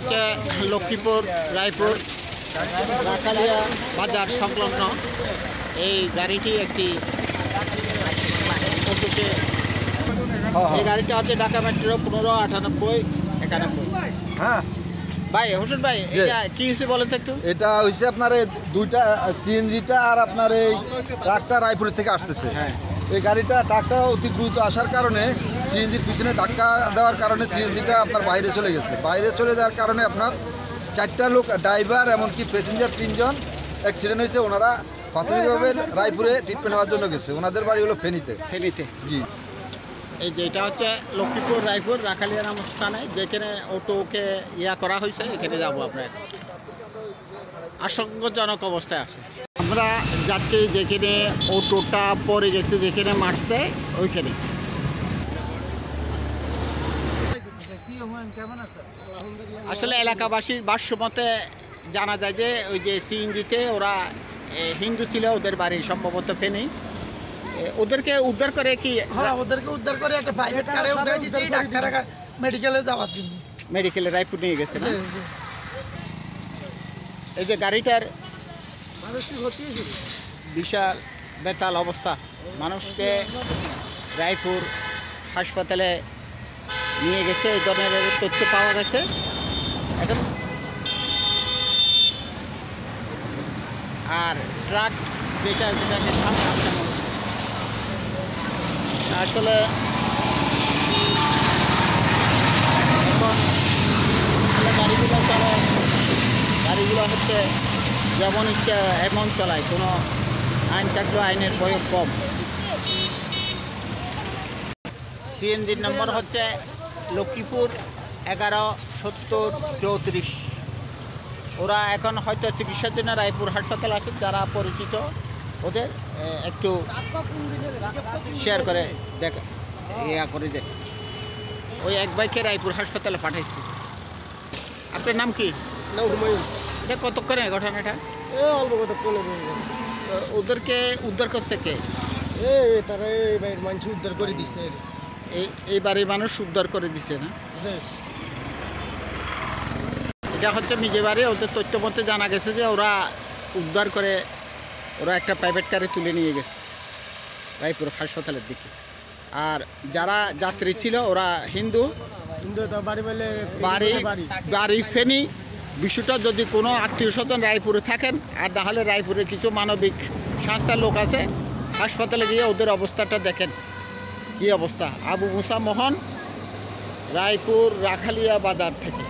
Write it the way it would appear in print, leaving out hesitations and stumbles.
হচ্ছে লক্ষ্মীপুর রায়পুর রাখালিয়া বাজার সংলগ্ন। এই গাড়িটি একটি এই গাড়িটা হচ্ছে ঢাকা মেট্রো 159891। হ্যাঁ ভাই হোসেন ভাই, এটা কি হয়েছে বলেন তো একটু। এটা হয়েছে আপনার এই দুইটা সিএনজিটা আর আপনার এই ট্রাকটা রায়পুর থেকে আসতেছে। হ্যাঁ, এই গাড়িটা ট্রাকটা অতি দ্রুত আসার কারণে সিএনজির পিছনে ধাক্কা দেওয়ার কারণে সিএনজিটা আপনার বাইরে চলে গেছে। বাইরে চলে যাওয়ার কারণে আপনার 4টা লোক, ড্রাইভার এমনকি প্যাসেঞ্জার 3 জন অ্যাক্সিডেন্ট হয়েছে। ওনারা প্রাথমিকভাবে রায়পুরে ট্রিটমেন্ট হওয়ার জন্য গেছে। ওনাদের বাড়ি হলো ফেনীতে। জি। এই যে এটা হচ্ছে লক্ষ্মীপুর রায়পুর রাখালিয়া নামক স্থানে, যেখানে অটোকে করা হয়েছে। এখানে যাবো আমরা। আশঙ্কাজনক অবস্থায় আছে। আমরা যাচ্ছি যেখানে অটোটা পড়ে গেছে, যেখানে মারছে ওইখানে। আসলে এলাকাবাসীর ভাষ্যমতে জানা যায় যে ওই যে সিএনজিতে ওরা হিন্দু ছিল, ওদের বাড়ি সম্ভবত ফেনী। ওদেরকে উদ্ধার করে কি? হ্যাঁ, ওদেরকে উদ্ধার করে একটা প্রাইভেট কারে উঠাই দিয়েছি ডাক্তার মেডিকেলে যাওয়ার জন্য। মেডিকেলে রায়পুর নিয়ে গেছে না? এই যে গাড়িটার বিশাল বেতাল অবস্থা, মানুষকে রায়পুর হাসপাতালে নিয়ে গেছে, এই ধরনের তথ্য পাওয়া গেছে। এখন আর ট্রাক যেটাকে সামনে আসলে এখন গাড়িগুলো চলে, গাড়িগুলো হচ্ছে যেমন ইচ্ছা এমন চালায়, কোনো আইন থাকলেও আইনের প্রয়োগ কম। সিএনজির নম্বর হচ্ছে লক্ষ্মীপুর 117034। ওরা এখন হয়তো চিকিৎসার জন্য রায়পুর হাসপাতাল আছে। যারা পরিচিত ওদের একটু শেয়ার করে করে দেয়। ওই এক বাইকে রায়পুর হাসপাতালে পাঠাইছি। আপনার নাম কি? এটা কতক্ষণে ঘটনাটা? অল্প কথা ওদেরকে উদ্ধার করছে কে? তারা এই বাড়ির মানুষ উদ্ধার করে দিচ্ছে। এই বাড়ির মানুষ উদ্ধার করে দিছে না? এটা হচ্ছে নিজে বাড়ি। ওদের তথ্য মতে জানা গেছে যে ওরা উদ্ধার করে ওরা একটা প্রাইভেট কারে তুলে নিয়ে গেছে রায়পুর হাসপাতালের দিকে। আর যারা যাত্রী ছিল ওরা হিন্দু, বাড়ি ফেনী। বিষয়টা যদি কোনো আত্মীয় স্বজন রায়পুরে থাকেন, আর না হলে রায়পুরে কিছু মানবিক সংস্থার লোক আছে, হাসপাতালে গিয়ে ওদের অবস্থাটা দেখেন কি অবস্থা। আবু মুসা মোহন, রায়পুর রাখালিয়া বাজার থেকে।